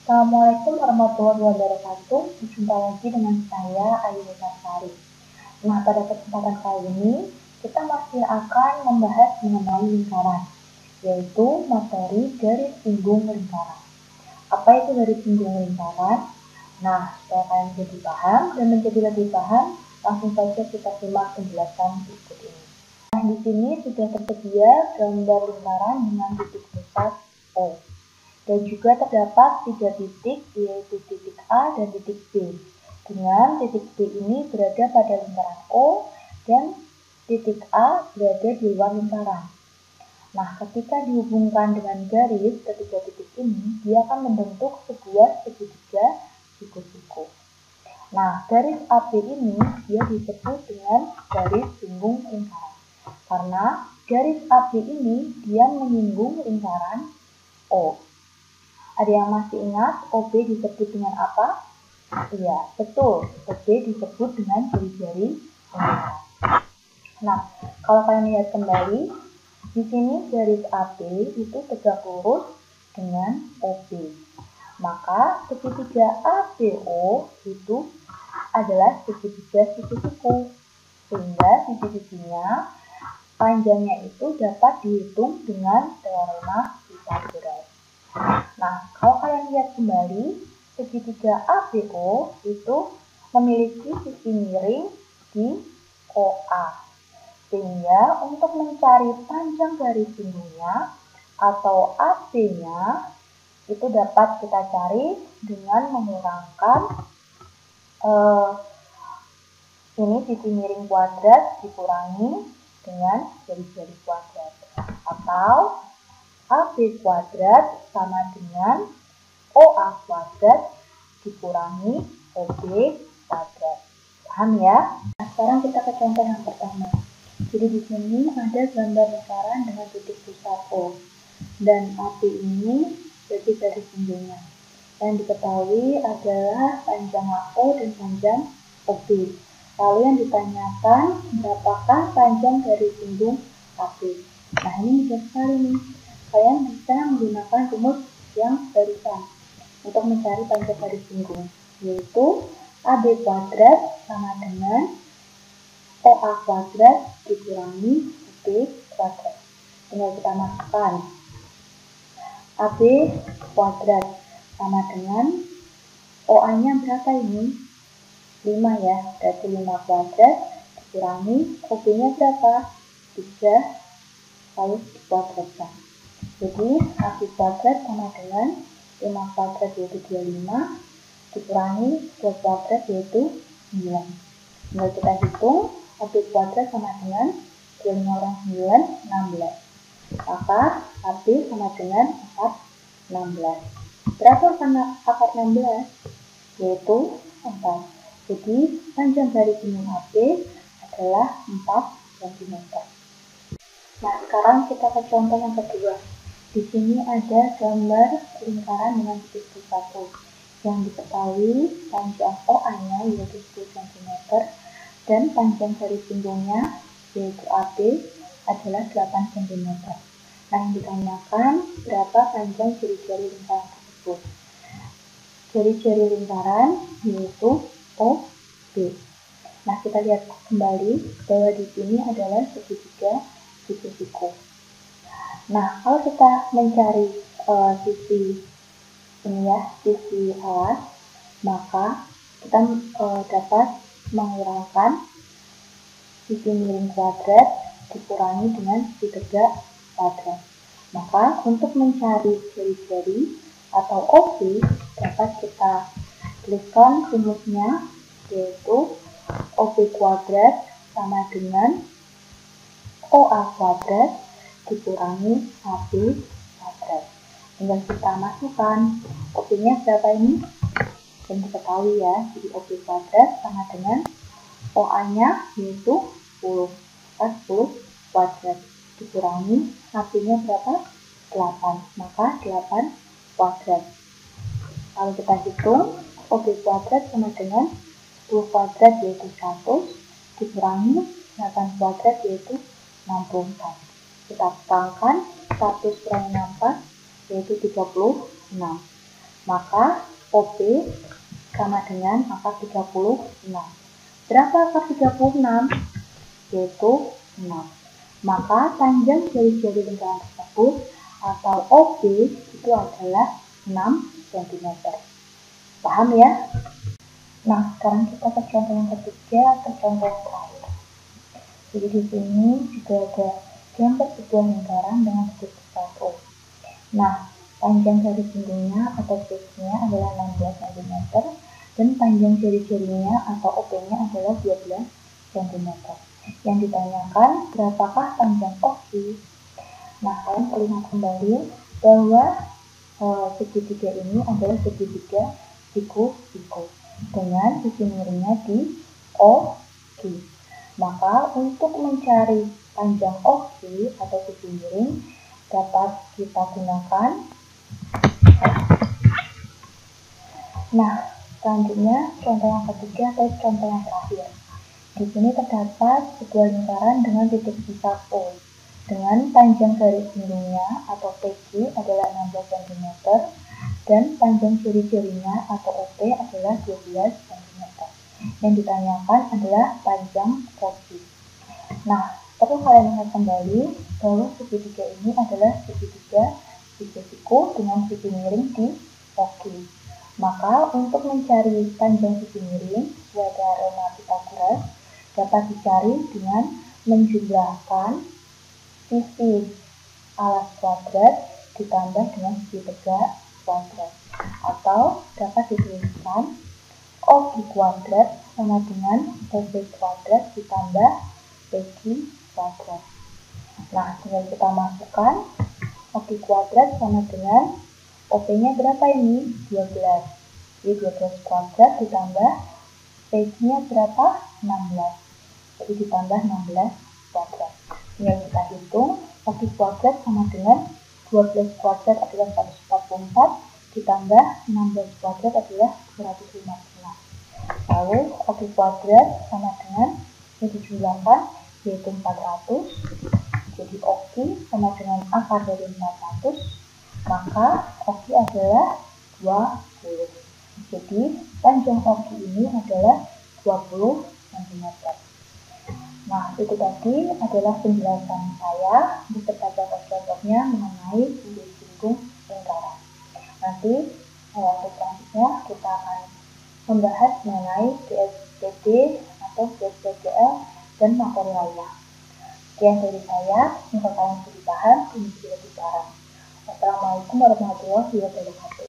Assalamualaikum warahmatullahi wabarakatuh. Berjumpa lagi dengan saya Ayu Sari. Nah, pada kesempatan kali ini kita masih akan membahas mengenai lingkaran, yaitu materi garis singgung lingkaran. Apa itu garis singgung lingkaran? Nah, supaya kalian jadi paham dan menjadi lebih paham, langsung saja kita simak penjelasan berikut ini. Nah, di sini sudah tersedia gambar lingkaran dengan titik pusat O. Dan juga terdapat 3 titik, yaitu titik A dan titik B. Dengan titik B ini berada pada lingkaran O dan titik A berada di luar lingkaran. Nah, ketika dihubungkan dengan garis ketiga titik ini, dia akan membentuk sebuah segitiga siku-siku. Nah, garis AB ini dia disebut dengan garis singgung lingkaran. Karena garis AB ini dia menyinggung lingkaran O. Ada yang masih ingat OB disebut dengan apa? Iya, betul. OB disebut dengan jari-jari lingkaran. Nah, kalau kalian lihat kembali, di sini garis AB itu tegak lurus dengan OB. Maka segitiga ABO itu adalah segitiga siku-siku. Sehingga sisi-sisinya panjangnya itu dapat dihitung dengan teorema Pythagoras. Nah, kalau kalian lihat kembali, segitiga ABO itu memiliki sisi miring di OA. Sehingga untuk mencari panjang garis singgungnya atau AC-nya itu dapat kita cari dengan mengurangkan ini sisi miring kuadrat dikurangi dengan jari-jari kuadrat, atau AB kuadrat sama dengan OA kuadrat dikurangi OB kuadrat. Paham ya? Nah, sekarang kita ke contoh yang pertama. Jadi di sini ada gambar lingkaran dengan titik pusat O dan AB ini jadi garis singgungnya. Yang diketahui adalah panjang AO dan panjang OB. Lalu yang ditanyakan berapakah panjang garis singgung AB. Nah, ini mudah sekali nih. Kalian bisa menggunakan rumus yang barusan untuk mencari panjang garis singgung, yaitu AB kuadrat sama dengan OA kuadrat dikurangi OB kuadrat. Tinggal kita masukkan AB kuadrat sama dengan OA-nya berapa ini? 5 ya, berarti 5 kuadrat dikurangi OB-nya berapa? 3, lalu dikuadratkan. Jadi AB kuadrat sama dengan 5 kuadrat yaitu 25 dikurangi 2 kuadrat yaitu 9. Tinggal kita hitung, AB kuadrat sama dengan 25 orang 9, 16. Maka AB sama dengan akar 16. Berapa akar 16? Yaitu 4. Jadi panjang garis singgung AB adalah 4 cm. Nah, sekarang kita ke contoh yang kedua. Di sini ada gambar lingkaran dengan titik pusat O. Yang diketahui panjang OA-nya yaitu 10 cm dan panjang garis singgungnya yaitu AB adalah 8 cm. Nah, yang ditanyakan berapa panjang jari-jari lingkaran tersebut. Jari-jari lingkaran yaitu OB. Nah, kita lihat kembali bahwa di sini adalah segitiga siku-siku. Nah, kalau kita mencari sisi ini ya, sisi alas, maka kita dapat mengurangkan sisi miring kuadrat dikurangi dengan sisi tegak kuadrat. Maka untuk mencari jari-jari atau OB dapat kita tuliskan rumusnya, yaitu OB kuadrat sama dengan OA kuadrat dikurangi AB kuadrat. Tinggal kita masukkan OB-nya berapa ini? Yang diketahui ya, jadi OB kuadrat sama dengan OA-nya yaitu 10. 10 kuadrat dikurangi AB-nya berapa? 8. Maka 8 kuadrat. Lalu kita hitung OB kuadrat sama dengan 10 kuadrat yaitu 100 dikurangi 8 kuadrat yaitu 64. Kita pangkan 100 kurangi 64 yaitu 36. Maka OP sama dengan akar 36. Berapa akar 36? Yaitu 6. Maka panjang jari-jari lingkaran tersebut atau OP itu adalah 6 cm. Paham ya? Nah, sekarang kita ke contoh yang ketiga atau contoh yang terakhir. Jadi di sini juga ada gambar sebuah lingkaran dengan titik besar O. Nah, panjang garis pinggangnya atau base-nya adalah 16 cm dan panjang jari-jarinya atau OP-nya adalah 12 cm. Yang ditanyakan, berapakah panjang OP? Nah, kalian perlu ingat kembali bahwa segitiga ini adalah segitiga siku-siku dengan sisi miringnya di OQ. Maka untuk mencari panjang OQ atau sisi miring dapat kita gunakan. Nah, selanjutnya contoh yang ketiga atau contoh yang terakhir. Di sini terdapat sebuah lingkaran dengan titik pusat O dengan panjang garis pinggangnya atau PQ adalah 16 cm dan panjang jari-jarinya atau OP adalah 12 cm. Yang ditanyakan adalah panjang OQ. Nah, perlu kalian ingat kembali bahwa segitiga ini adalah segitiga siku-siku dengan sisi miring di OQ. Maka untuk mencari panjang sisi miring pada teorema Pythagoras dapat dicari dengan menjumlahkan sisi alas kuadrat ditambah dengan sisi tegak kuadrat, atau dapat dituliskan OQ kuadrat sama dengan OP kuadrat ditambah PQ kuadrat. Nah, tinggal kita masukkan OQ kuadrat sama dengan OP-nya berapa ini? 12. Jadi 12 kuadrat ditambah PQ-nya berapa? 16. Jadi ditambah 16 kuadrat. Tinggal kita hitung, OQ kuadrat sama dengan 12 kuadrat adalah 144 ditambah 16 kuadrat adalah 256. Lalu OQ kuadrat sama dengan yang dijumlahkan yaitu 400. Jadi OQ sama dengan akar dari 400, maka OQ adalah 20. Jadi panjang OQ ini adalah 20 cm. Nah, itu tadi adalah penjelasan saya beserta contoh-contohnya mengenai singgung lingkaran. Nanti untuk selanjutnya kita akan membahas mengenai DSPD atau DSPDL dan materi lainnya. Sekian dari saya, semoga kalian lebih paham dan lebih paham. Wassalamualaikum warahmatullahi wabarakatuh.